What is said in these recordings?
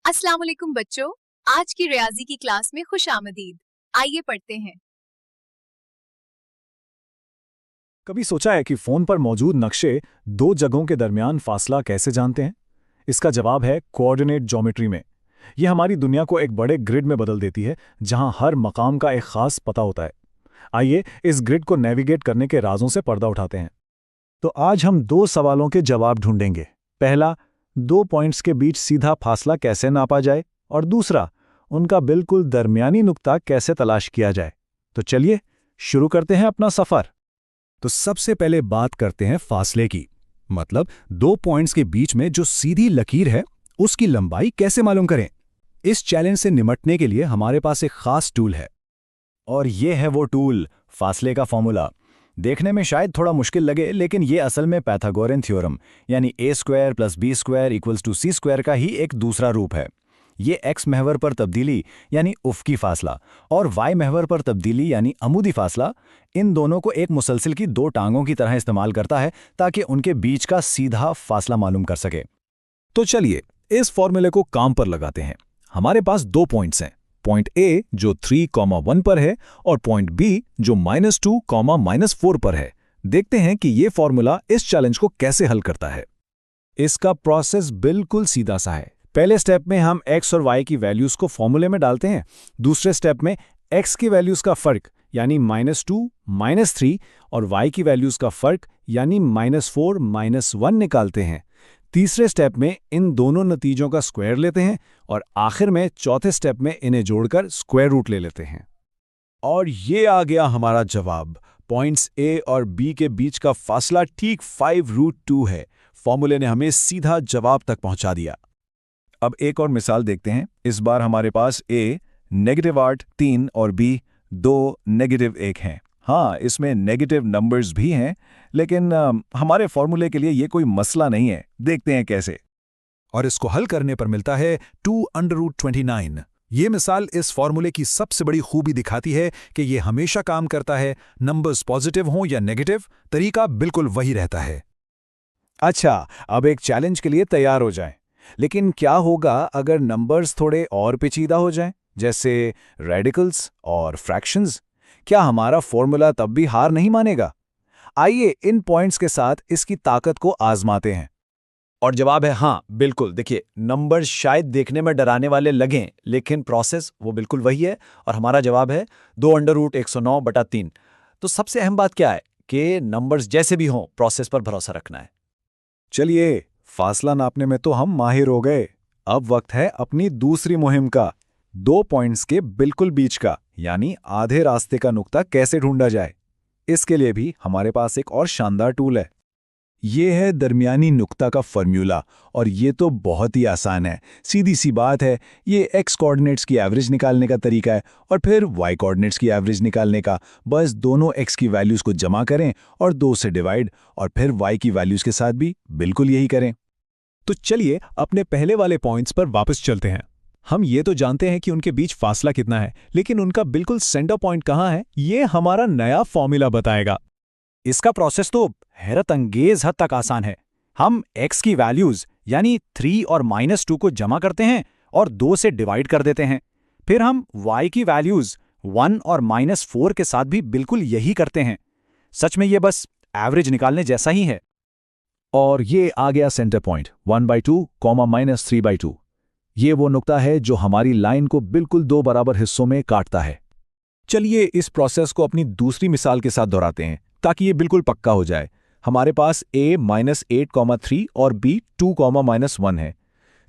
अस्सलाम वालेकुम बच्चों, आज की रियाजी की क्लास में खुश आमदीद। आइए पढ़ते हैं। कभी सोचा है कि फोन पर मौजूद नक्शे दो जगहों के दरमियान फासला कैसे जानते हैं? इसका जवाब है कोऑर्डिनेट ज्योमेट्री में। यह हमारी दुनिया को एक बड़े ग्रिड में बदल देती है, जहां हर मकाम का एक खास पता होता है। आइए इस ग्रिड को नेविगेट करने के राजों से पर्दा उठाते हैं। तो आज हम दो सवालों के जवाब ढूंढेंगे। पहला, दो पॉइंट्स के बीच सीधा फासला कैसे नापा जाए, और दूसरा, उनका बिल्कुल दरमियानी नुक्ता कैसे तलाश किया जाए। तो चलिए शुरू करते हैं अपना सफर। तो सबसे पहले बात करते हैं फासले की, मतलब दो पॉइंट्स के बीच में जो सीधी लकीर है उसकी लंबाई कैसे मालूम करें। इस चैलेंज से निपटने के लिए हमारे पास एक खास टूल है, और ये है वो टूल, फासले का फॉर्मूला। देखने में शायद थोड़ा मुश्किल लगे, लेकिन ये असल में पाइथागोरन थ्योरम यानी a² + b² = c² का ही एक दूसरा रूप है। ये x महवर पर तब्दीली यानी उफ़क़ी फासला और y महवर पर तब्दीली यानी अमूदी फासला, इन दोनों को एक मुसलसिल की दो टांगों की तरह इस्तेमाल करता है ताकि उनके बीच का सीधा फासला मालूम कर सके। तो चलिए इस फॉर्मूले को काम पर लगाते हैं। हमारे पास दो पॉइंट्स हैं, पॉइंट A जो 3,1 पर है और पॉइंट B जो -2, -4 पर है। देखते हैं कि ये फॉर्मूला इस चैलेंज को कैसे हल करता है। इसका प्रोसेस बिल्कुल सीधा सा है। पहले स्टेप में हम x और y की वैल्यूज को फॉर्मूले में डालते हैं। दूसरे स्टेप में x की वैल्यूज का फर्क यानी -2, -3 और y की वैल्यूज का फर्क यानी -4, -1 निकालते हैं। तीसरे स्टेप में इन दोनों नतीजों का स्क्वायर लेते हैं और आखिर में चौथे स्टेप में इन्हें जोड़कर स्क्वायर रूट ले लेते हैं। और ये आ गया हमारा जवाब। पॉइंट्स A और B के बीच का फासला ठीक 5√2 है। फॉर्मूले ने हमें सीधा जवाब तक पहुंचा दिया। अब एक और मिसाल देखते हैं। इस बार हमारे पास A -8, 3 और B 2, -1 हैं। हाँ, इसमें नेगेटिव नंबर्स भी हैं, लेकिन हमारे फॉर्मूले के लिए ये कोई मसला नहीं है। देखते हैं कैसे। और इसको हल करने पर मिलता है 2√29। ये मिसाल इस फॉर्मूले की सबसे बड़ी खूबी दिखाती है कि ये हमेशा काम करता है। नंबर्स पॉजिटिव हों या नेगेटिव, तरीका बिल्कुल वही रहता है। अच्छा, अब एक चैलेंज के लिए तैयार हो जाएं। लेकिन क्या होगा अगर नंबर्स थोड़े और पेचीदा हो जाएं, जैसे रेडिकल्स और फ्रैक्शंस? क्या हमारा फॉर्मूला तब भी हार नहीं मानेगा? आइए इन पॉइंट्स के साथ इसकी ताकत को आजमाते हैं। और जवाब है हाँ, बिल्कुल। देखिए, नंबर्स शायद देखने में डराने वाले लगें, लेकिन प्रोसेस वो बिल्कुल वही है। और हमारा जवाब है 2√109/3। तो सबसे अहम बात क्या है कि नंबर्स जैसे भी हों, प्रोसेस पर भरोसा रखना है। चलिए, फासला नापने में तो हम माहिर हो गए। अब वक्त है अपनी दूसरी मुहिम का। दो पॉइंट्स के बिल्कुल बीच का यानी आधे रास्ते का नुक्ता कैसे ढूंढा जाए। इसके लिए भी हमारे पास एक और शानदार टूल है। ये है दरमियानी नुक्ता का फॉर्मूला, और ये तो बहुत ही आसान है। सीधी सी बात है, ये x कोऑर्डिनेट्स की एवरेज निकालने का तरीका है और फिर y कोऑर्डिनेट्स की एवरेज निकालने का। बस दोनों x की वैल्यूज को जमा करें और 2 से डिवाइड, और फिर y की वैल्यूज के साथ भी बिल्कुल यही करें। तो चलिए अपने पहले वाले पॉइंट्स पर वापस चलते हैं। हम ये तो जानते हैं कि उनके बीच फासला कितना है, लेकिन उनका बिल्कुल सेंटर पॉइंट कहाँ है, ये हमारा नया फॉर्मूला बताएगा। इसका प्रोसेस तो हैरत अंगेज हद तक आसान है। हम x की वैल्यूज यानी 3 और -2 को जमा करते हैं और 2 से डिवाइड कर देते हैं। फिर हम y की वैल्यूज 1 और -4 के साथ भी बिल्कुल यही करते हैं। सच में ये बस एवरेज निकालने जैसा ही है। और ये आ गया सेंटर पॉइंट 1/2, -3/2। ये वो नुक्ता है जो हमारी लाइन को बिल्कुल दो बराबर हिस्सों में काटता है। चलिए इस प्रोसेस को अपनी दूसरी मिसाल के साथ दोहराते हैं ताकि ये बिल्कुल पक्का हो जाए। हमारे पास A -8,3 और B 2,-1 है।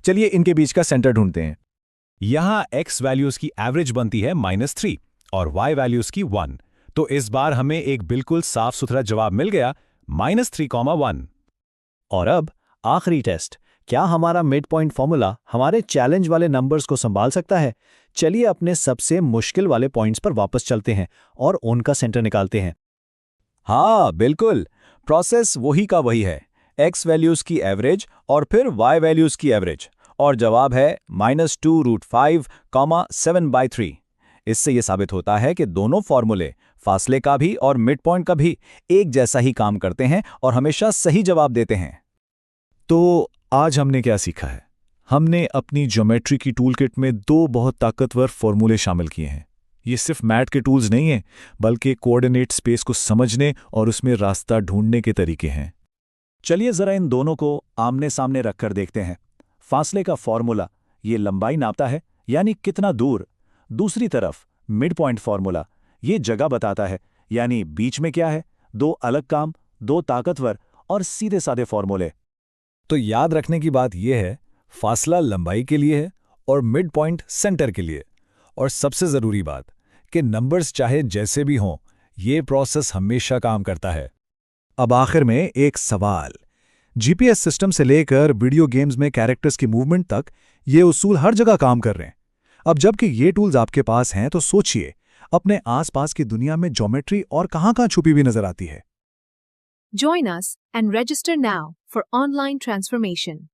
चलिए इनके बीच का सेंटर ढूंढते हैं। यहाँ x वैल्यूज की एवरेज बनती है -3 और y वैल्यूज की 1। तो इस बार हमें एक बिल्कुल साफ सुथरा जवाब मिल गया, -3,1। और अब आखिरी टेस्ट, क्या हमारा मिड पॉइंट फॉर्मूला हमारे चैलेंज वाले नंबर्स को संभाल सकता है? चलिए अपने सबसे मुश्किल वाले पॉइंट्स पर वापस चलते हैं और उनका सेंटर निकालते हैं। हाँ बिल्कुल, प्रोसेस वही का वही है। x वैल्यूज की एवरेज और फिर y वैल्यूज की एवरेज, और जवाब है -2√5, 7/3। इससे यह साबित होता है कि दोनों फॉर्मूले, फासले का भी और मिड पॉइंट का भी, एक जैसा ही काम करते हैं और हमेशा सही जवाब देते हैं। तो आज हमने क्या सीखा है? हमने अपनी ज्योमेट्री की टूलकिट में 2 बहुत ताकतवर फॉर्मूले शामिल किए हैं। ये सिर्फ मैथ के टूल्स नहीं हैं, बल्कि कोऑर्डिनेट स्पेस को समझने और उसमें रास्ता ढूंढने के तरीके हैं। चलिए जरा इन दोनों को आमने सामने रखकर देखते हैं। फासले का फॉर्मूला ये लंबाई नापता है, यानी कितना दूर। दूसरी तरफ मिड पॉइंट फॉर्मूला ये जगह बताता है, यानी बीच में क्या है। 2 अलग काम, 2 ताकतवर और सीधे साधे फॉर्मूले। तो याद रखने की बात यह है, फासला लंबाई के लिए है और मिड पॉइंट सेंटर के लिए। और सबसे ज़रूरी बात कि नंबर्स चाहे जैसे भी हों, ये प्रोसेस हमेशा काम करता है। अब आखिर में एक सवाल। जीपीएस सिस्टम से लेकर वीडियो गेम्स में कैरेक्टर्स की मूवमेंट तक ये उसूल हर जगह काम कर रहे हैं। अब जबकि ये टूल्स आपके पास हैं, तो सोचिए अपने आसपास की दुनिया में ज्योमेट्री और कहां-कहां छुपी हुई नजर आती है। Join us and register now for online transformation.